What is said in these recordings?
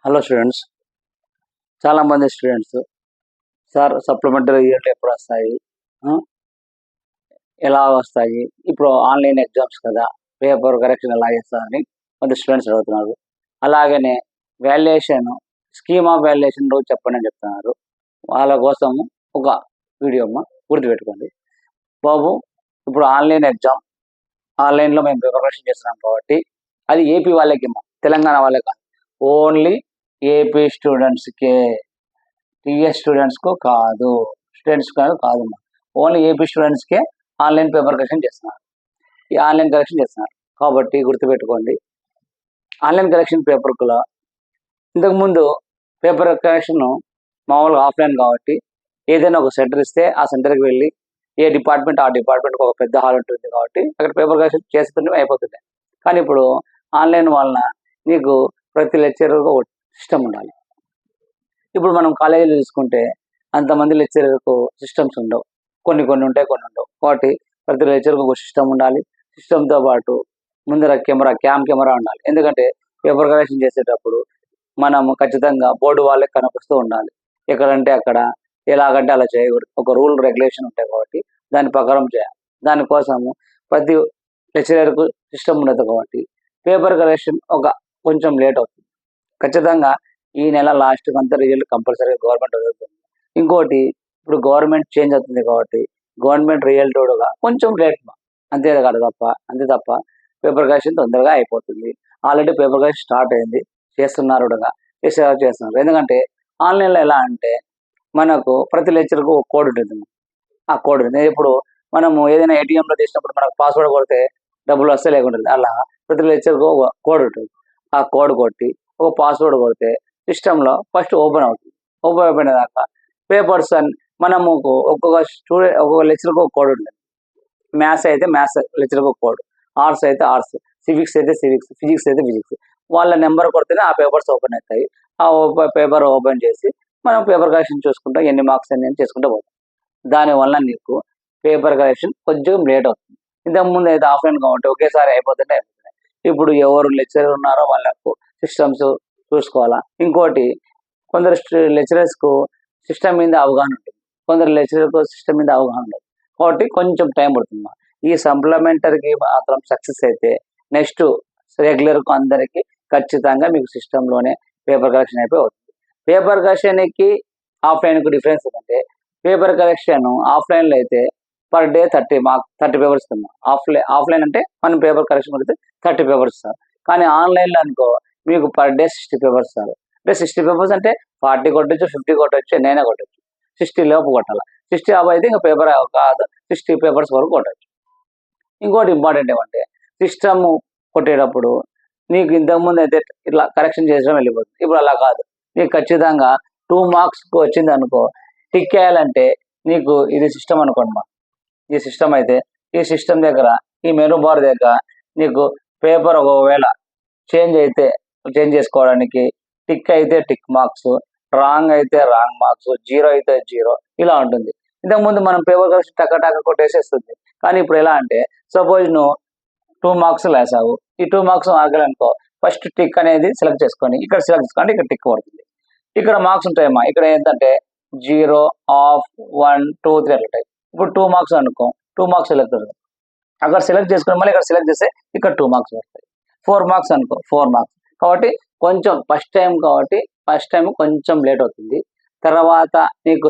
Hello students, చాలామంది students sir supplementary result ఎప్పుడు వస్తాయి, ఆ, ఎలా వస్తాయి, ఇప్పుడు ఆన్లైన్ ఎగ్జామ్స్ కదా, పేపర్ కరెక్షన్ ఎలా చేస్తారని కొంత స్టూడెంట్స్ అడుగుతున్నారు. అలాగనే వాల్యుయేషన్, స్కీమ్ ఆఫ్ వాల్యుయేషన్ రోజు చెప్పండి అని చెప్తున్నారు. వాళ్ళ కోసం ఒక వీడియో అమ్మ గుర్తుపెట్టుకోండి బాబు. ఇప్పుడు ఆన్లైన్ ఎగ్జామ్, ఆన్లైన్లో మేము పేపర్ కరెక్షన్ చేస్తున్నాం కాబట్టి అది ఏపీ వాళ్ళకి అమ్మ, తెలంగాణ వాళ్ళకి కాదు, ఓన్లీ ఏపీ స్టూడెంట్స్కే, టీఎస్ స్టూడెంట్స్కు కాదు, స్టూడెంట్స్ కాదు, ఓన్లీ ఏపీ స్టూడెంట్స్కే ఆన్లైన్ పేపర్ కరెక్షన్ చేస్తున్నారు. ఈ ఆన్లైన్ కరెక్షన్ చేస్తున్నారు కాబట్టి గుర్తుపెట్టుకోండి, ఆన్లైన్ కరెక్షన్ పేపర్లో ఇంతకుముందు పేపర్ కరెక్షన్ మామూలుగా ఆఫ్లైన్ కాబట్టి ఏదైనా ఒక సెంటర్ ఇస్తే ఆ సెంటర్కి వెళ్ళి ఏ డిపార్ట్మెంట్ ఆ డిపార్ట్మెంట్కి ఒక పెద్ద హాల్ ఉంటుంది కాబట్టి అక్కడ పేపర్ కరెక్షన్ చేస్తుంటే అయిపోతుంది. కానీ ఇప్పుడు ఆన్లైన్ వలన నీకు ప్రతి లెక్చరర్కు ఒక సిస్టమ్ ఉండాలి. ఇప్పుడు మనం కాలేజీలో చూసుకుంటే అంతమంది లెక్చరర్కు సిస్టమ్స్ ఉండవు, కొన్ని ఉంటాయి, కొన్ని ఉండవు. కాబట్టి ప్రతి లెక్చర్కు ఒక సిస్టమ్ ఉండాలి. సిస్టమ్తో పాటు ముందర క్యామ్ కెమెరా ఉండాలి. ఎందుకంటే పేపర్ కరెక్షన్ చేసేటప్పుడు మనం ఖచ్చితంగా బోర్డు వాళ్ళకి కనిపిస్తూ ఉండాలి. ఎక్కడంటే అక్కడ, ఎలాగంటే అలా చేయకూడదు. ఒక రూల్ రెగ్యులేషన్ ఉంటాయి కాబట్టి దాని ప్రకారం చేయాలి. దానికోసము ప్రతి లెక్చరర్కు సిస్టమ్ ఉండదు కాబట్టి పేపర్ కరెక్షన్ కొంచెం లేట్ అవుతుంది. ఖచ్చితంగా ఈ నెల లాస్ట్కి అంతా రిజల్ట్ కంపల్సరీగా గవర్నమెంట్ వదులుతుంది. ఇంకోటి, ఇప్పుడు గవర్నమెంట్ చేంజ్ అవుతుంది కాబట్టి గవర్నమెంట్ రిజల్ట్ కూడా కొంచెం లేట్, అంతే తప్ప పేపర్ కరెక్షన్ తొందరగా అయిపోతుంది. ఆల్రెడీ పేపర్ కరెక్షన్ స్టార్ట్ అయింది, చేస్తున్నారు. ఎందుకంటే ఆన్లైన్లో ఎలా అంటే మనకు ప్రతి లెక్చర్కు ఒక కోడ్ ఉంటుంది. ఆ కోడ్ ఉంటుంది. ఇప్పుడు మనము ఏదైనా ఏటీఎంలో తీసినప్పుడు మనకు పాస్వర్డ్ కొడితే డబ్బులు వస్తే లేకుంటుంది, అలా ప్రతి లెక్చర్కు ఒక కోడ్ ఉంటుంది. ఆ కోడ్ కొట్టి ఒక పాస్వర్డ్ కొడితే సిస్టంలో ఫస్ట్ ఓపెన్ అవుతుంది. ఓపెన్ అయిపోయినాక పేపర్స్ మనము ఒక్కొక్క లెక్చర్కు ఒక కోడ్ ఉంటుంది. మ్యాథ్స్ అయితే మ్యాథ్స్ లెక్చర్కు ఒక కోడ్, ఆర్ట్స్ అయితే ఆర్ట్స్, సివిక్స్ అయితే సివిక్స్, ఫిజిక్స్ అయితే ఫిజిక్స్. వాళ్ళ నెంబర్ కొడితేనే ఆ పేపర్స్ ఓపెన్ అవుతాయి. ఆ పేపర్ ఓపెన్ చేసి మనం పేపర్ కరెక్షన్ చూసుకుంటాం, ఎన్ని మార్క్స్ అని చేసుకుంటూ పోతాం. దానివల్ల నీకు పేపర్ కరెక్షన్ కొంచెం లేట్ అవుతుంది. ఇంతకుముందు అయితే ఆఫ్లైన్ కాబట్టి ఒకేసారి అయిపోతున్నాయి. ఇప్పుడు ఎవరు లెక్చరర్ ఉన్నారో వాళ్ళకు సిస్టమ్స్ చూసుకోవాలా. ఇంకోటి, కొందరు లెక్చరర్స్కు సిస్టమ్ మీద అవగాహన ఉంటుంది, కొందరు లెక్చరర్కు సిస్టమ్ మీద అవగాహన ఉండదు. కాబట్టి కొంచెం టైం పడుతుంది. ఈ సప్లిమెంటరీకి మాత్రం సక్సెస్ అయితే నెక్స్ట్ రెగ్యులర్కు అందరికీ ఖచ్చితంగా మీకు సిస్టంలోనే పేపర్ కరెక్షన్ అయిపోయి అవుతుంది. పేపర్ కరెక్షన్కి ఆఫ్లైన్కు డిఫరెన్స్ ఏంటంటే, పేపర్ కరెక్షన్ ఆఫ్లైన్లో అయితే పర్ డే 30 పేపర్స్ ఇస్తున్నాం. ఆఫ్లైన్ అంటే మనం పేపర్ కరెక్షన్ కొడితే 30 పేపర్స్ ఇస్తారు. కానీ ఆన్లైన్లో అనుకో మీకు పర్ డే 60 పేపర్స్ ఇస్తారు. అంటే 60 పేపర్స్ అంటే 40 కొట్టచ్చు, 50 కొట్టచ్చు, ఎన్నైనా కొట్టచ్చు. 60 లోపు కొట్టాలి. 60 అబ్ అయితే ఇంకా పేపర్ కాదు, 60 పేపర్స్ వరకు కొట్టచ్చు. ఇంకోటి ఇంపార్టెంట్ ఏమంటే, సిస్టమ్ కొట్టేటప్పుడు నీకు ఇంతకుముందు అయితే ఇట్లా కరెక్షన్ చేసడం వెళ్ళిపోతుంది. ఇప్పుడు అలా కాదు, నీకు ఖచ్చితంగా 2 మార్క్స్కి వచ్చింది అనుకో, టిక్ చేయాలంటే నీకు ఇది సిస్టమ్ అనుకోండి. ఈ సిస్టమ్ అయితే ఈ సిస్టమ్ దగ్గర, ఈ మెనూ బార్ దగ్గర నీకు పేపర్ ఒకవేళ చేంజ్ చేసుకోవడానికి టిక్ అయితే టిక్ మార్క్స్, రాంగ్ అయితే రాంగ్ మార్క్స్, జీరో అయితే జీరో, ఇలా ఉంటుంది. ఇంతకుముందు మనం పేపర్ కలిసి టక్క కొట్టేసేస్తుంది. కానీ ఇప్పుడు ఎలా అంటే, సపోజ్ నువ్వు 2 మార్క్స్ వేసావు, ఈ 2 మార్క్స్ ఆగలనుకో, ఫస్ట్ టిక్ అనేది సెలెక్ట్ చేసుకొని ఇక్కడ సెలెక్ట్ చేసుకోండి, ఇక్కడ టిక్ పడుతుంది. ఇక్కడ మార్క్స్ ఉంటాయమ్మా, ఇక్కడ ఏంటంటే 0, ఆఫ్, 1, 2, 3 అట్లా ఉంటాయి. ఇప్పుడు 2 మార్క్స్ అనుకో, 2 మార్క్స్ సెలెక్ట్ అవుతుంది. అక్కడ సెలెక్ట్ చేసుకుని మళ్ళీ ఇక్కడ సెలెక్ట్ చేస్తే ఇక్కడ 2 మార్క్స్ వస్తాయి. 4 మార్క్స్ అనుకో, 4 మార్క్స్. కాబట్టి కొంచెం ఫస్ట్ టైం కొంచెం లేట్ అవుతుంది. తర్వాత నీకు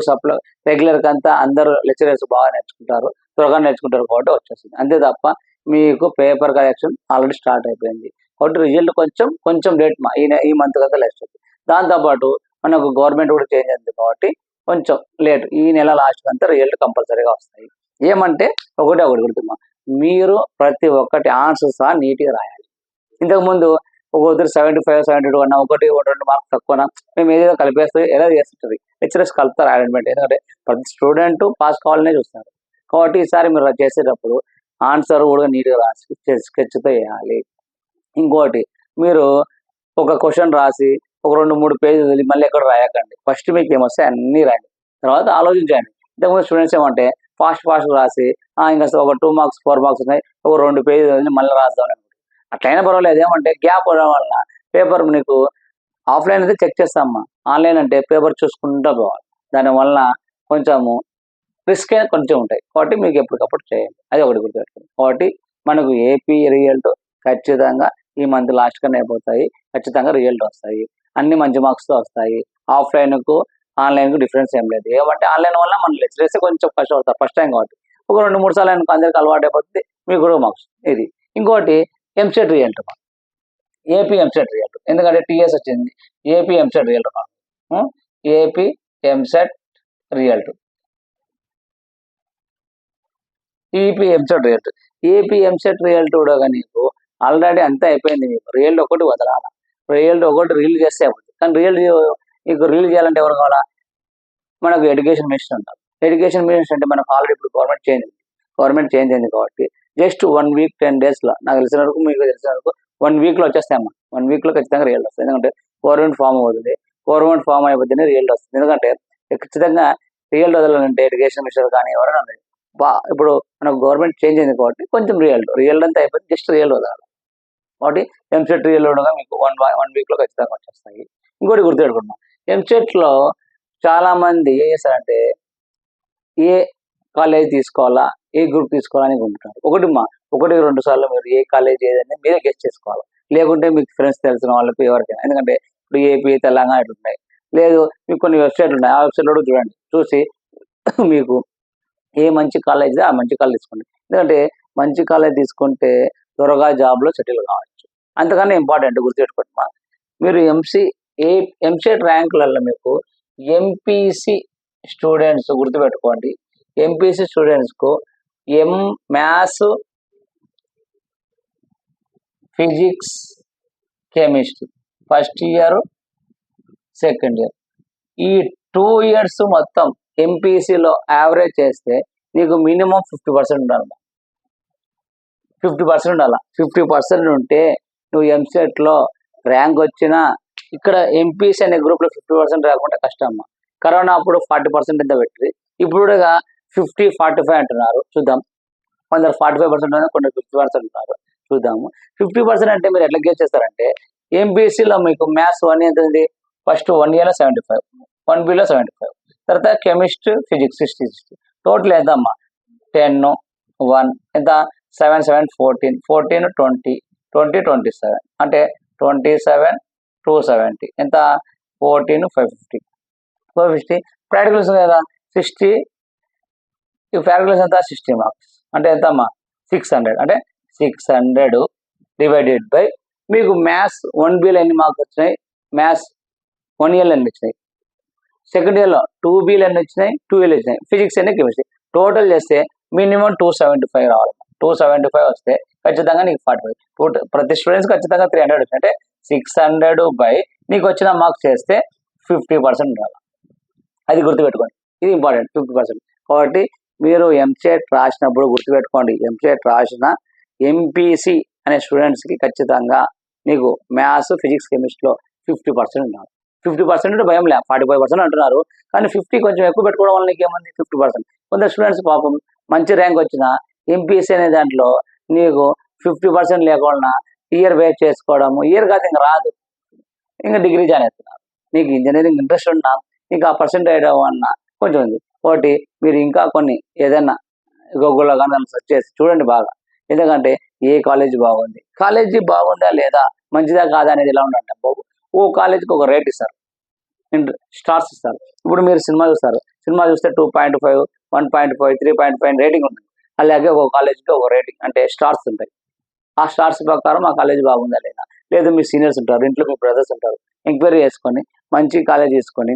రెగ్యులర్కి అంతా అందరూ లెక్చరర్స్ బాగా నేర్చుకుంటారు, త్వరగా నేర్చుకుంటారు కాబట్టి వచ్చేస్తుంది. అంతే తప్ప మీకు పేపర్ కరెక్షన్ ఆల్రెడీ స్టార్ట్ అయిపోయింది కాబట్టి రిజల్ట్ కొంచెం లేట్, ఈ మంత్ అంతా లేట్ అవుతుంది. దాంతోపాటు మనకు గవర్నమెంట్ కూడా చేంజ్ అయింది కాబట్టి కొంచెం లేట్, ఈ నెల లాస్ట్ అంతా రిజల్ట్ కంపల్సరీగా వస్తాయి. ఏమంటే ఒకటి గుర్తుమా, మీరు ప్రతి ఒక్కటి ఆన్సర్స్ నీట్గా రాయాలి. ఇంతకుముందు ఒక్కొక్కరు 75, 72 అన్న, 1-2 మార్క్స్ తక్కువ మేము ఏదో కలిపేస్తే ఎలా చేస్తుంటుంది, లెక్చరర్స్ కలుపుతారు అరేంజ్మెంట్. ఎందుకంటే ప్రతి స్టూడెంట్ పాస్ కావాలనే చూస్తారు. కాబట్టి ఈసారి మీరు చేసేటప్పుడు ఆన్సర్ కూడా నీట్గా రాసి స్కెచ్తో వేయాలి. ఇంకోటి, మీరు ఒక క్వశ్చన్ రాసి ఒక 2-3 పేజీలు మళ్ళీ ఎక్కడ రాయకండి. ఫస్ట్ మీకు ఏమొస్తాయి అన్నీ రాయండి, తర్వాత ఆలోచించండి. ఇంతకుముందు స్టూడెంట్స్ ఏమంటే ఫాస్ట్ రాసి ఇంకా ఒక 2 మార్క్స్ 4 మార్క్స్ ఉన్నాయి, ఒక 2 పేజీలు మళ్ళీ రాద్దామని. అట్లయినా పర్వాలేదు. ఏమంటే గ్యాప్ అవడం వల్ల పేపర్ నీకు ఆఫ్లైన్ అయితే చెక్ చేస్తామమ్మా. ఆన్లైన్ అంటే పేపర్ చూసుకుంటూ పోవాలి. దానివల్ల కొంచెము రిస్క్ కొంచెం ఉంటాయి. కాబట్టి మీకు ఎప్పటికప్పుడు చేయండి. అది ఒకటి గుర్తుపెట్టుకోండి. కాబట్టి మనకు ఏపీ రిజల్ట్ ఖచ్చితంగా ఈ మంత్ లాస్ట్ కన్నా అయిపోతాయి. ఖచ్చితంగా రిజల్ట్ వస్తాయి. అన్ని మంచి మార్క్స్తో వస్తాయి. ఆఫ్లైన్కు ఆన్లైన్కు డిఫరెన్స్ ఏం లేదు. ఏమంటే ఆన్లైన్ వల్ల మన లెక్చరర్స్ కొంచెం కష్టపడతారు ఫస్ట్ టైం కాబట్టి. ఒక 2-3 సార్లు అందరికి అలవాటు అయిపోతుంది. మీకు కూడా మార్క్స్ ఇది. ఇంకోటి EAMCET result, AP EAMCET result. ఎందుకంటే టీఎస్ వచ్చింది. AP EAMCET result, AP EAMCET result, AP EAMCET result. AP EAMCET result కూడా నీకు ఆల్రెడీ అంతా అయిపోయింది. మీకు రిజల్ట్ ఒకటి వదలాలి. రిజల్ట్ ఒకటి రిలీజ్ చేస్తే అయిపోతుంది. కానీ మీకు రిలీజ్ చేయాలంటే ఎవరు కావాలా? మనకు ఎడ్యుకేషన్ మినిస్టర్ ఉంటారు. ఎడ్యుకేషన్ మినిస్టర్ అంటే మనకు ఆల్రెడీ ఇప్పుడు గవర్నమెంట్ చేంజ్ అయింది కాబట్టి జస్ట్ 1 వీక్ 10 డేస్లో, నాకు తెలిసిన వరకు మీకు తెలిసిన వరకు 1 వీక్లో వచ్చేస్తాయమ్మా. 1 వీక్లో ఖచ్చితంగా రిజల్ట్ వస్తుంది. ఎందుకంటే గవర్నమెంట్ ఫామ్ అవుతుంది. గవర్నమెంట్ ఫామ్ అయిపోతేనే రిజల్ట్ వస్తుంది. ఎందుకంటే ఖచ్చితంగా రిజల్ట్ వదలాలంటే ఎడ్యుకేషన్ మినిస్టర్ కానీ ఎవరైనా ఇప్పుడు మనకు గవర్నమెంట్ చేంజ్ అయింది కాబట్టి కొంచెం రిజల్ట్ అంతా అయిపోయింది. జస్ట్ రిజల్ట్ వదలాలి. కాబట్టి ఎంసెట్ రిజల్ట్ మీకు 1 వీక్లో ఖచ్చితంగా వచ్చేస్తాయి. ఇంకోటి గుర్తుపెట్టుకుంటున్నాం, ఎంసెట్లో చాలా మంది ఏం చేస్తారంటే ఏ కాలేజ్ తీసుకోవాలా, ఏ గ్రూప్ తీసుకోవాలా అని అనుకుంటున్నారు. 1-2 సార్లు మీరు ఏ కాలేజ్ ఏదని మీరే గెస్ట్ చేసుకోవాలి. లేకుంటే మీకు ఫ్రెండ్స్ తెలిసిన వాళ్ళకి ఎవరికైనా, ఎందుకంటే ఇప్పుడు ఏపీ తెలంగాణ ఇటు ఉన్నాయి. లేదు మీకు కొన్ని వెబ్సైట్లు ఉన్నాయి. ఆ వెబ్సైట్లో కూడా చూడండి. చూసి మీకు ఏ మంచి కాలేజ్ ఆ మంచి కాలేజ్ తీసుకోండి. ఎందుకంటే మంచి కాలేజ్ తీసుకుంటే త్వరగా జాబ్లో సెటిల్ కావచ్చు. అంతకన్నా ఇంపార్టెంట్ గుర్తుపెట్టుకోండి. మీరు ఎంసెట్ ర్యాంకులలో మీకు ఎంపీసీ స్టూడెంట్స్ గుర్తుపెట్టుకోండి. ఎంపీసీ స్టూడెంట్స్కు maths, physics, chemistry first year, second year, ఈ 2 years మొత్తం ఎంపీసీలో యావరేజ్ చేస్తే నీకు మినిమం 50% ఉండాలి. 50% ఉండాలి. 50% ఉంటే నువ్వు ఎంసెట్లో ర్యాంక్ వచ్చినా, ఇక్కడ ఎంపీసీ అనే గ్రూప్లో 50% రాకుండా కష్టమ్మా. కరోనా అప్పుడు 40% ఎంత పెట్టి, ఇప్పుడు కూడా 50-45 అంటున్నారు. చూద్దాం. కొందరు 45% ఉన్నారు, కొందరు 50% ఉన్నారు. చూద్దాము. 50% అంటే మీరు ఎట్లా గెస్ చేస్తారంటే, ఎంపీసీలో మీకు మ్యాథ్స్ 1 ఎంత ఉంది? ఫస్ట్ 1 yearలో 75, 1Bలో 75, తర్వాత కెమిస్ట్, ఫిజిక్స్ 60. టోటల్ ఎంత అమ్మా? 10, 1 ఎంత? 7, 7, 14, 14, 20, 20, 27 అంటే 27, 270 ఎంత? 14, 550. ప్రాక్టికల్స్ కదా 60. ఈ ప్రాక్టికల్స్ ఎంత? 60 మార్క్స్ అంటే ఎంత అమ్మా? 600. అంటే 600 డివైడెడ్ బై మీకు మ్యాథ్స్ 1Bలో ఎన్ని మార్క్స్ వచ్చినాయి? మ్యాథ్స్ 1 yearలో ఎన్ని వచ్చినాయి? సెకండ్ ఇయర్లో 2Bలో ఎన్ని వచ్చినాయి? 2 yearలో వచ్చినాయి. ఫిజిక్స్ అనే కెమిస్ట్రీ టోటల్ చేస్తే మినిమం 275 రావాలి. 275 వస్తే ఖచ్చితంగా నీకు 45. ప్రతి స్టూడెంట్స్ ఖచ్చితంగా 300 వచ్చినాయి. అంటే 600 బై నీకు వచ్చిన మార్క్స్ చేస్తే 50% రావాలి. అది గుర్తుపెట్టుకోండి. ఇది ఇంపార్టెంట్. 50%. కాబట్టి మీరు ఎంసెట్ రాసినప్పుడు గుర్తుపెట్టుకోండి, ఎంసెట్ రాసిన ఎంపీసీ అనే స్టూడెంట్స్కి ఖచ్చితంగా నీకు మ్యాథ్స్, ఫిజిక్స్, కెమిస్ట్రీలో 50% ఉండాలి. 50% భయం లే, 45% అంటున్నారు. కానీ 50 కొంచెం ఎక్కువ పెట్టుకోవడం వల్ల నీకు ఏముంది? 50%. కొందరు స్టూడెంట్స్ పాపం మంచి ర్యాంక్ వచ్చిన ఎంపీసీ అనే దాంట్లో నీకు 50% లేకుండా ఇయర్ వేస్ట్ చేసుకోవడము, ఇయర్ కాదు ఇంకా రాదు, ఇంకా డిగ్రీ జాయిన్ అవుతున్నారు. నీకు ఇంజనీరింగ్ ఇంట్రెస్ట్ ఉన్నా, నీకు ఆ పర్సెంటేజ్ అన్నా కొంచెం ఉంది. ఒకటి మీరు ఇంకా కొన్ని ఏదైనా గూగుల్లో కానీ సెర్చ్ చేసి చూడండి బాగా. ఎందుకంటే ఏ కాలేజీ బాగుంది, కాలేజీ బాగుందా లేదా, మంచిదా కాదా అనేది ఎలా ఉందంటే బాబు, ఓ కాలేజీకి ఒక రేట్ ఇస్తారు, స్టార్స్ ఇస్తారు. ఇప్పుడు మీరు సినిమా చూస్తారు, సినిమా చూస్తే 2.5, 1.5, 3.5 రేటింగ్ ఉంటుంది. అలాగే ఒక కాలేజీకి ఒక రేటింగ్ అంటే స్టార్స్ ఉంటాయి. ఆ స్టార్స్ ప్రకారం ఆ కాలేజీ బాగుందా లేదా, లేదు మీ సీనియర్స్ ఉంటారు, ఇంట్లో మీ బ్రదర్స్ ఉంటారు, ఎంక్వైరీ చేసుకొని మంచి కాలేజ్ తీసుకొని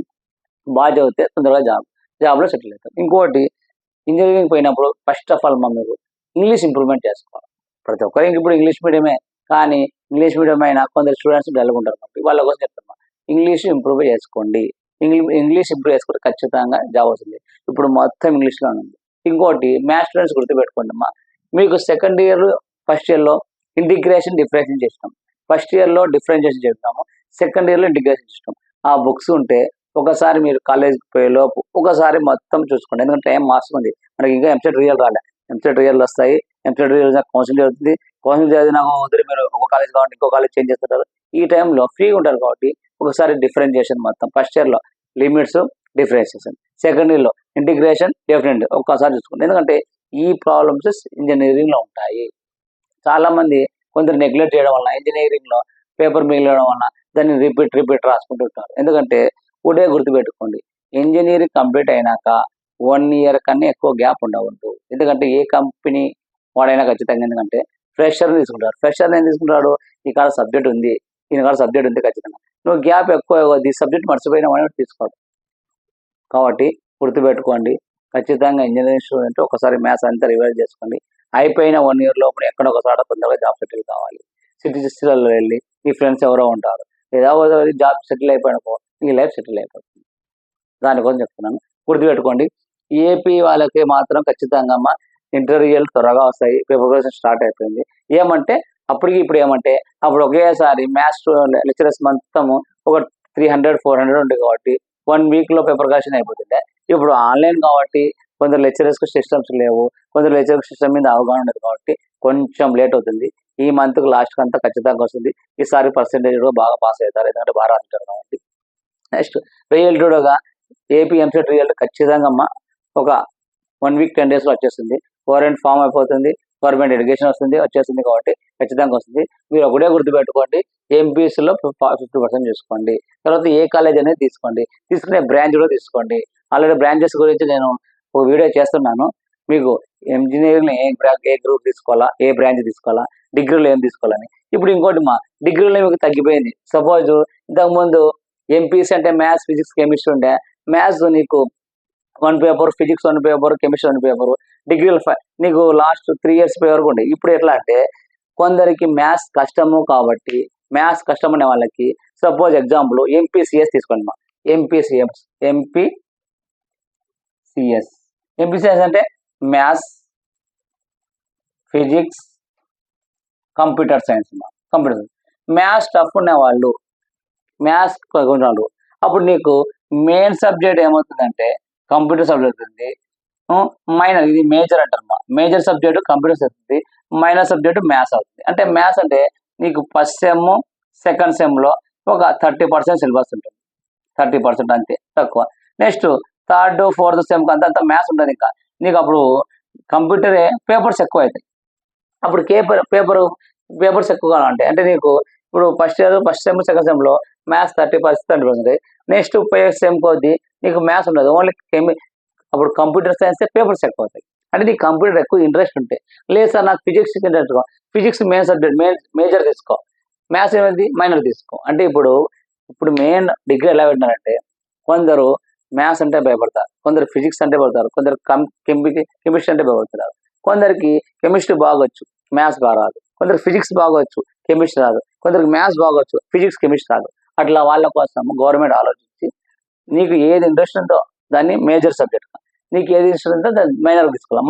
బాగా చదివితే తొందరగా జాబ్లో సెటిల్ అవుతారు. ఇంకోటి ఇంజనీరింగ్ పోయినప్పుడు ఫస్ట్ ఆఫ్ ఆల్ మీరు ఇంగ్లీష్ ఇంప్రూవ్మెంట్ చేసుకోవాలి. ప్రతి ఒక్కరికి ఇప్పుడు ఇంగ్లీష్ మీడియమే, కానీ ఇంగ్లీష్ మీడియం అయినా కొందరు స్టూడెంట్స్ డల్గా ఉంటారు కాబట్టి వాళ్ళ కోసం చెప్తున్నా, ఇంగ్లీష్ ఇంప్రూవ్ చేసుకోండి. ఇంగ్లీష్ ఇంప్రూవ్ చేసుకుంటే ఖచ్చితంగా జాబ్ వస్తుంది. ఇప్పుడు మొత్తం ఇంగ్లీష్లో ఉంది. ఇంకోటి మ్యాథ్స్ స్టూడెంట్స్ గుర్తుపెట్టుకోండి అమ్మా, మీకు సెకండ్ ఇయర్ ఫస్ట్ ఇయర్లో ఇంటిగ్రేషన్ డిఫరెన్షియేషన్ చేస్తాం, ఫస్ట్ ఇయర్లో డిఫరెన్షియేషన్ చేస్తాము, సెకండ్ ఇయర్లో ఇంటిగ్రేషన్ చేస్తాం. ఆ బుక్స్ ఉంటే ఒకసారి మీరు కాలేజ్కి పోయే లోపు ఒకసారి మొత్తం చూసుకోండి. ఎందుకంటే టైం మాస్తుంది, మనకి ఇంకా ఎంసెట్ రిజల్ట్ రాలే. ఎంసెట్ రియల్ వస్తాయి. ఎంసెట్ రియల్ కౌన్సిలింగ్ జరుగుతుంది. కౌన్సిలింగ్ జరిగి నాకు వదిలి మీరు ఒక కాలేజ్ కావాలంటే ఇంకో కాలేజ్ చేంజ్ చేస్తుంటారు. ఈ టైంలో ఫ్రీగా ఉంటారు కాబట్టి ఒకసారి డిఫరెన్షియేషన్ మొత్తం ఫస్ట్ ఇయర్లో లిమిట్స్ డిఫరెన్షియేషన్, సెకండ్ ఇయర్లో ఇంటిగ్రేషన్ డెఫినెట్ ఒక్కసారి చూసుకోండి. ఎందుకంటే ఈ ప్రాబ్లమ్స్ ఇంజనీరింగ్లో ఉంటాయి. చాలామంది కొందరు నెగ్లెక్ట్ చేయడం వల్ల ఇంజనీరింగ్లో పేపర్ మిగిలడం వల్ల దాన్ని రిపీట్ రాసుకుంటుంటారు. ఎందుకంటే ఒకటే గుర్తుపెట్టుకోండి, ఇంజనీరింగ్ కంప్లీట్ అయినాక 1 ఇయర్ కన్నా ఎక్కువ గ్యాప్ ఉండవద్దు. ఎందుకంటే ఏ కంపెనీ వాడైనా ఖచ్చితంగా ఎందుకంటే ఫ్రెషర్ని తీసుకుంటారు. ఫ్రెషర్ని ఏం తీసుకుంటాడు, ఈ కాడ సబ్జెక్ట్ ఉంది, ఈయన కాడ సబ్జెక్ట్ ఉంది ఖచ్చితంగా. నువ్వు గ్యాప్ ఎక్కువ ఈ సబ్జెక్ట్ మర్చిపోయినా వాడిని తీసుకోడు. కాబట్టి గుర్తుపెట్టుకోండి, ఖచ్చితంగా ఇంజనీరింగ్ స్టూడెంట్ ఒకసారి మ్యాథ్స్ అంతా రివైజ్ చేసుకోండి. అయిపోయిన 1 ఇయర్ లోపల ఎక్కడ ఒకసారి తొందరగా జాబ్ సెటిల్ కావాలి. సిటీలలో వెళ్ళి మీ ఫ్రెండ్స్ ఎవరో ఉంటారు, ఏదో జాబ్ సెటిల్ అయిపోయినకో మీ లైఫ్ సెటిల్ అయిపోతుంది. దానికోసం చెప్తున్నాను, గుర్తుపెట్టుకోండి. ఏపీ వాళ్ళకి మాత్రం ఖచ్చితంగా ఇంటర్వ్యూలు త్వరగా వస్తాయి. ప్రిపరేషన్ స్టార్ట్ అయిపోయింది. ఏమంటే అప్పటికి ఇప్పుడు ఏమంటే అప్పుడు ఒకేసారి మ్యాథ్స్ లెక్చరర్స్ మొత్తము ఒక 300-400 ఉంటుంది కాబట్టి 1 వీక్లో ప్రిపరేషన్ అయిపోతుండే. ఇప్పుడు ఆన్లైన్ కాబట్టి కొందరు లెక్చరర్స్కి సిస్టమ్స్ లేవు, కొందరు లెక్చరర్స్ సిస్టమ్ మీద అవగాహన ఉండదు కాబట్టి కొంచెం లేట్ అవుతుంది. ఈ మంత్కి లాస్ట్కి అంతా ఖచ్చితంగా వస్తుంది. ఈసారి పర్సెంటేజ్ కూడా బాగా పాస్ అవుతారు, ఎందుకంటే బాగా రాస్తుంటారు కాబట్టి. నెక్స్ట్ రియల్ టుడోగా ఏపీ ఎంసెట్ రియల్ ఖచ్చితంగా ఒక 1 వీక్ 10 డేస్లో వచ్చేస్తుంది. వారెంట్ ఫామ్ అయిపోతుంది, గవర్నమెంట్ ఎడ్యుకేషన్ వచ్చేస్తుంది కాబట్టి ఖచ్చితంగా వస్తుంది. మీరు ఒకటే గుర్తుపెట్టుకోండి, ఎంపీసీలో 50% చూసుకోండి. తర్వాత ఏ కాలేజ్ అనేది తీసుకోండి, తీసుకునే బ్రాంచ్ కూడా తీసుకోండి. ఆల్రెడీ బ్రాంచెస్ గురించి నేను ఒక వీడియో చేస్తున్నాను. మీకు ఇంజనీరింగ్లో ఏ గ్రూప్ తీసుకోవాలా, ఏ బ్రాంచ్ తీసుకోవాలా, డిగ్రీలో ఏం తీసుకోవాలని. ఇప్పుడు ఇంకోటి డిగ్రీలో మీకు తగ్గిపోయింది. సపోజ్ ఇంతకుముందు ఎంపీసీ అంటే మ్యాథ్స్, ఫిజిక్స్, కెమిస్ట్రీ ఉండే. మ్యాథ్స్ నీకు 1 paper, physics 1 paper, chemistry 1 paper, డిగ్రీలో నీకు లాస్ట్ 3 ఇయర్స్ పేపర్ ఉండే. ఇప్పుడు ఎట్లా అంటే కొందరికి మ్యాథ్స్ కష్టము కాబట్టి మ్యాథ్స్ కష్టం అనే వాళ్ళకి సపోజ్ ఎగ్జాంపుల్ ఎంపీసీఎస్ తీసుకోండి. ఎంపీసీఎస్ అంటే maths, physics, computer science. Maths tough ఉన్న వాళ్ళు, మ్యాథ్స్ వాళ్ళు, అప్పుడు నీకు మెయిన్ సబ్జెక్ట్ ఏమవుతుందంటే కంప్యూటర్ సబ్జెక్ట్ ఉంది. మైనర్, ఇది మేజర్ అంటారు. మేజర్ సబ్జెక్టు కంప్యూటర్ అవుతుంది, మైనర్ సబ్జెక్టు మ్యాథ్స్ అవుతుంది. అంటే మ్యాథ్స్ అంటే నీకు ఫస్ట్ సెమ్, సెకండ్ సెమ్లో ఒక 30% సిలబస్ ఉంటుంది. 30% అంతే, తక్కువ. నెక్స్ట్ థర్డ్, ఫోర్త్ సెమ్కి అంతా మ్యాథ్స్ ఉంటుంది. ఇంకా నీకు అప్పుడు కంప్యూటరే పేపర్స్ ఎక్కువ అవుతాయి. అప్పుడు పేపర్స్ ఎక్కువ కావాలంటే అంటే నీకు ఇప్పుడు ఫస్ట్ సెమ్, సెకండ్ సెమ్లో మ్యాథ్స్ 30% నెక్స్ట్ సెమ్ కొద్ది నీకు మ్యాథ్స్ ఉండదు, ఓన్లీ అప్పుడు కంప్యూటర్ సైన్స్ పేపర్స్ ఎక్కువ అవుతాయి. అంటే నీకు కంప్యూటర్ ఎక్కువ ఇంట్రెస్ట్ ఉంటే. లేదు సార్ నాకు physics interest, physics main subject, major తీసుకో, మ్యాథ్స్ ఏమైంది మైనర్ తీసుకో. అంటే ఇప్పుడు మెయిన్ డిగ్రీ ఎలా పెట్టినారంటే కొందరు మ్యాథ్స్ అంటే భయపడతారు, కొందరు ఫిజిక్స్ అంటే పడతారు, కొందరు కెమిస్ట్రీ అంటే భయపడుతున్నారు. కొందరికి కెమిస్ట్రీ బాగొచ్చు, మ్యాథ్స్ బాగా రాదు. కొందరికి ఫిజిక్స్ బాగొచ్చు, కెమిస్ట్రీ రాదు. కొందరికి మ్యాథ్స్ బాగొచ్చు, ఫిజిక్స్, కెమిస్ట్రీ రాదు. అట్లా వాళ్ళ కోసం గవర్నమెంట్ ఆలోచించి నీకు ఏది ఇంట్రెస్ట్ ఉందో దాన్ని మేజర్ సబ్జెక్ట్, నీకు ఏది ఇంట్రెస్ట్ ఉందో దాన్ని మైనర్ తీసుకోవాలి.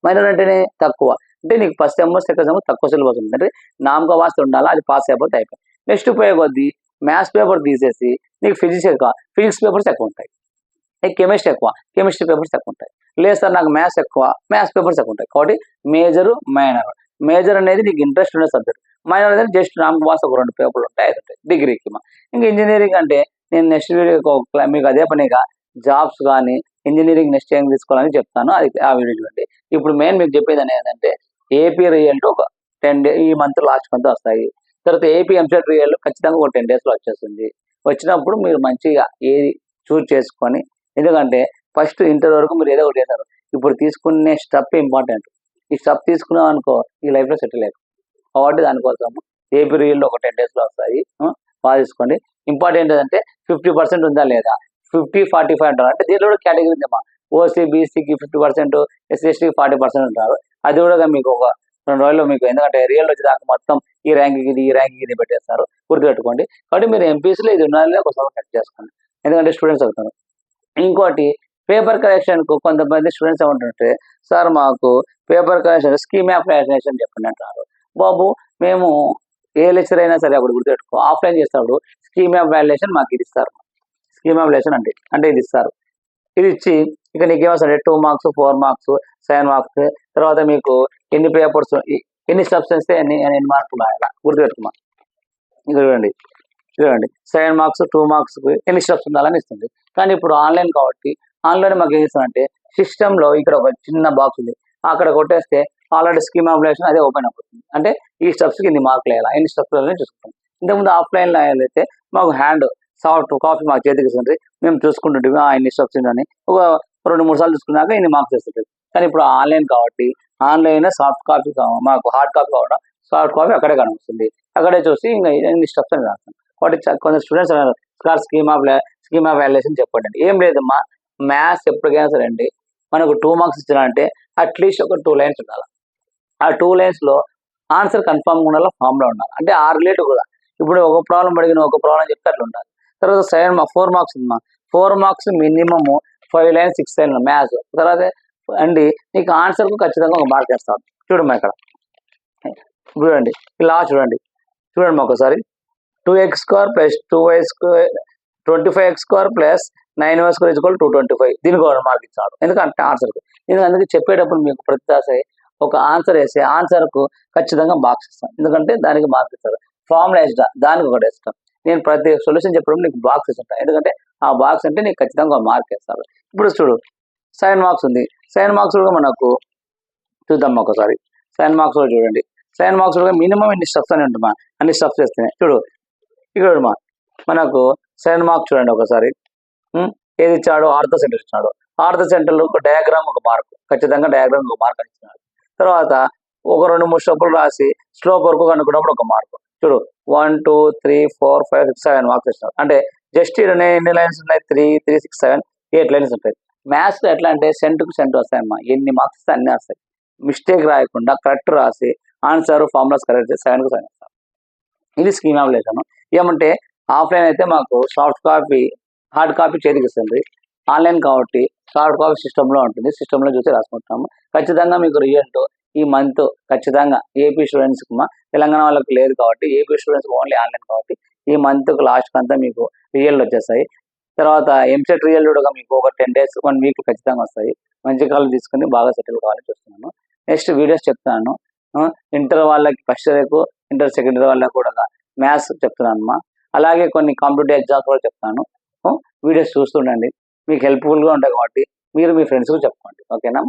మైనర్ అంటేనే తక్కువ, అంటే నీకు ఫస్ట్ సెమ్, సెకండ్ సెమ్ తక్కువ సిలబస్ ఉంది. అంటే నామక వాస్తు ఉండాలా, అది పాస్ అయిపోతే అయిపోయి. నెక్స్ట్ పోయే కొద్దీ మ్యాథ్స్ పేపర్ తీసేసి నీకు ఫిజిక్స్ ఎక్కువ, ఫిజిక్స్ పేపర్స్ ఎక్కువ ఉంటాయి. కెమిస్ట్రీ ఎక్కువ, కెమిస్ట్రీ పేపర్స్ ఎక్కువ ఉంటాయి. లేదు సార్ నాకు మ్యాథ్స్ ఎక్కువ, మ్యాథ్స్ పేపర్స్ ఎక్కువ ఉంటాయి. కాబట్టి మేజరు, మేజర్ అనేది నీకు ఇంట్రెస్ట్ ఉండే సబ్జెక్ట్, మైనర్ అనేది జస్ట్ నామక వాస్తు ఒక 2 పేపర్లు ఉంటాయి, 5 ఉంటాయి డిగ్రీకి. ఇంకా ఇంజనీరింగ్ అంటే నేను నెక్స్ట్ వీడియో మీకు అదే పనిగా జాబ్స్ కానీ ఇంజనీరింగ్ నెక్స్ట్ ఏం తీసుకోవాలని చెప్తాను, అది ఆ వీడియో చూడండి. ఇప్పుడు మెయిన్ మీకు చెప్పేది ఏంటంటే ఏపీ రియల్ ఒక 10 days, ఈ మంత్ లాస్ట్ మంత్ వస్తాయి. తర్వాత ఏపీ ఎంసెట్ రియల్ ఖచ్చితంగా ఒక 10 daysలో వచ్చేస్తుంది. వచ్చినప్పుడు మీరు మంచిగా ఏది చూస్ చేసుకొని, ఎందుకంటే ఫస్ట్ ఇంటర్ వరకు మీరు ఏదో ఒకటి చేశారు, ఇప్పుడు తీసుకునే స్టెప్ ఇంపార్టెంట్. ఈ స్టెప్ తీసుకున్నాం అనుకో ఈ లైఫ్లో సెటిల్ అయిపోతుంది. కాబట్టి దానికోసం ఏపీ రియల్ ఒక 10 daysలో వస్తాయి, బాగా తీసుకోండి. ఇంపార్టెంట్ ఏంటంటే 50% ఉందా లేదా, 50-45 అంటారు. అంటే దీంట్లో కూడా కేటగిరీ ఉందమ్మా, ఓసీ బీసీకి 50%, ఎస్సీ ఎస్టీకి 40% ఉంటారు. అది కూడా మీకు ఒక 2 రోజుల్లో మీకు, ఎందుకంటే రియల్ వచ్చేదాకా మొత్తం ఈ ర్యాంకింగ్ ఇది పెట్టేస్తారు, గుర్తుపెట్టుకోండి. కాబట్టి మీరు ఎంపీసీలో ఇది ఉండాలి, ఒకసారి కట్ చేసుకోండి, ఎందుకంటే స్టూడెంట్స్ అవుతారు. ఇంకోటి పేపర్ కరెక్షన్కు కొంతమంది స్టూడెంట్స్ ఏమంటుంటే సార్ మాకు paper correction scheme of validation చెప్పండి అంటారు. బాబు మేము ఏ లెక్చర్ అయినా సరే అప్పుడు గుర్తుపెట్టుకో, ఆఫ్లైన్ చేస్తాడు స్కీమ్ ఆఫ్ వ్యాలిడేషన్ మాకు ఇది ఇస్తారు. స్కీమ్ ఆఫ్ వ్యాలిడేషన్ అంటే ఇది ఇస్తారు. ఇది ఇచ్చి ఇక నీకేమొస్తుంది 2 మార్క్స్ 4 మార్క్స్ 7 మార్క్స్ తర్వాత మీకు ఎన్ని పేపర్స్ ఎన్ని స్టెప్స్ వేస్తే ఎన్ని మార్కులు రాయాలా గుర్తుపెట్టుకున్నా. చూడండి 7 మార్క్స్ 2 మార్క్స్ ఎన్ని స్టెప్స్ ఉండాలని ఇస్తుంది. కానీ ఇప్పుడు ఆన్లైన్ కాబట్టి ఆన్లైన్ మాకు ఏం ఇస్తుందంటే సిస్టంలో ఇక్కడ ఒక చిన్న బాక్స్ ఉంది, అక్కడ కొట్టేస్తే ఆల్రెడీ స్కీమ్ అప్లికేషన్ అదే ఓపెన్ అయిపోతుంది. అంటే ఈ స్టెప్స్కి ఇన్ని మార్కులు వేయాలా ఎన్ని స్టెప్స్ చూసుకుంటాం. ఇంతకుముందు ఆఫ్లైన్లో అయితే మాకు హ్యాండ్ సాఫ్ట్ కాపీ మాకు చేతికి ఇస్తుంది, మేము చూసుకుంటుంటే ఇన్ని స్టెప్స్ ఉందని ఒక 2-3 సార్లు చూసుకున్నాక ఇన్ని మార్క్స్ ఇస్తుంది. కానీ ఇప్పుడు ఆన్లైన్ కాబట్టి ఆన్లైన్ సాఫ్ట్ కాపీ మాకు హార్డ్ కాపీ కావడం సాఫ్ట్ కాపీ అక్కడే కనిపిస్తుంది, అక్కడే చూసి ఇంకా ఎన్ని స్టెప్స్ అని రాస్తాం. కాబట్టి కొంచెం స్టూడెంట్స్ అన్నారు సార్ స్కీమ్ ఆఫ్ వాల్యుయేషన్ చెప్పండి. ఏం లేదమ్మా, మ్యాథ్స్ ఎప్పటికైనా సరే అండి మనకు 2 మార్క్స్ ఇచ్చినారంటే అట్లీస్ట్ ఒక 2 లైన్స్ ఉండాలి. ఆ 2 లైన్స్లో ఆన్సర్ కన్ఫామ్గా ఉండాలి, ఫామ్లో ఉండాలి. అంటే ఆ రిలేటివ్ కూడా ఇప్పుడు ఒక ప్రాబ్లం అడిగిన ఒక ప్రాబ్లం చెప్తే అట్లా ఉండాలి. తర్వాత 4 మార్క్స్ ఉందమ్మా, 4 మార్క్స్ మినిమమ్ 5 లైన్స్ 6 లైన్లు మ్యాథ్స్. తర్వాత అండి నీకు ఆన్సర్కు ఖచ్చితంగా ఒక మార్క్ వేస్తాను. చూడమ్మా ఇక్కడ చూడండి ఇలా చూడండి ఒకసారి 2x² + 2y² 25x² + 9y² = 225. దీనికి ఒక మార్క్ ఇచ్చాడు ఎందుకంటే ఆన్సర్కు. నేను అందుకే చెప్పేటప్పుడు మీకు ప్రతిసారి ఒక ఆన్సర్ వేస్తే ఆన్సర్కు ఖచ్చితంగా మార్క్స్ ఇస్తాను, ఎందుకంటే దానికి మార్క్ ఇస్తారు. ఫార్ములా వేస్తా దానికి ఒకటి వేస్తాను. నేను ప్రతి సొల్యూషన్ చెప్పడం నీకు బాక్స్ ఇస్తాను, ఎందుకంటే ఆ బాక్స్ అంటే నీకు ఖచ్చితంగా మార్క్ వేస్తారు. ఇప్పుడు చూడు 7 మార్క్స్ ఉంది, 7 మార్క్స్ కూడా మనకు చూద్దాం ఒకసారి. 7 మార్క్స్ కూడా చూడండి, 7 మార్క్స్ కూడా మినిమం ఇన్ని స్టెప్స్ అని ఉంటుందా, అన్ని స్టెప్స్ వేస్తున్నాయి. చూడు ఇక్కడ మనకు 7 మార్క్స్ చూడండి ఒకసారి. ఏది ఇచ్చాడు, ఆర్థో సెంటర్ ఇచ్చాడు. ఆర్థో సెంటర్లో ఒక డయాగ్రామ్ ఒక మార్క్, ఖచ్చితంగా డయాగ్రామ్ ఒక మార్క్ అని ఇచ్చినాడు. తర్వాత ఒక 2-3 స్టెప్పులు రాసి స్లోప్ వరకు కనుక్కున్నప్పుడు ఒక మార్క్. చూడు 1 2 3 4 5 6 7 మార్క్స్ ఇచ్చినాడు. అంటే జస్ట్ ఎన్ని లైన్స్ ఉన్నాయి, 3 3 6 7 8 లైన్స్ ఉంటాయి. మ్యాథ్స్లో ఎట్లా అంటే సెంటుకు సెంటు వస్తాయమ్మా, ఎన్ని మార్క్స్ ఇస్తే అన్నీ వస్తాయి. మిస్టేక్ రాయకుండా కరెక్ట్ రాసి ఆన్సర్ ఫార్ములాస్ కరెక్ట్ చేసి 7కు 7 ఇస్తాం. ఇది స్కీమ్ అప్లికేషన్. ఏమంటే ఆఫ్లైన్ అయితే మాకు సాఫ్ట్ కాపీ హార్డ్ కాపీ చేతికి ఇస్తుంది, ఆన్లైన్ కాబట్టి సాఫ్ట్ కాపీ సిస్టంలో ఉంటుంది, సిస్టంలో చూసి రాసుకుంటాము. ఖచ్చితంగా మీకు రిజల్ట్ ఈ మంత్ ఖచ్చితంగా ఏపీ స్టూడెంట్స్కి తెలంగాణ వాళ్ళకి లేదు కాబట్టి ఏపీ స్టూడెంట్స్ ఓన్లీ ఆన్లైన్ కాబట్టి ఈ మంత్కు లాస్ట్కి అంతా మీకు రిజల్ట్ వచ్చేస్తాయి. తర్వాత ఎంసెట్ రిజల్ట్ కూడా మీకు ఒక 10 days 1 week ఖచ్చితంగా వస్తాయి. మంచి కాలం తీసుకుని బాగా సెటిల్ కావాలని చూస్తున్నాను. నెక్స్ట్ వీడియోస్ చెప్తాను. ఇంటర్ వాళ్ళకి ఫస్ట్ ఇయర్కు ఇంటర్ సెకండ్ ఇయర్ వాళ్ళకి కూడా మ్యాథ్స్ చెప్తున్నాను అమ్మా. అలాగే కొన్ని కాంపిటేటివ్ ఎగ్జామ్స్ కూడా చెప్తాను. వీడియోస్ చూస్తుండండి, మీకు హెల్ప్ఫుల్గా ఉంటాయి కాబట్టి మీరు మీ ఫ్రెండ్స్కి చెప్పుకోండి. ఓకేనా?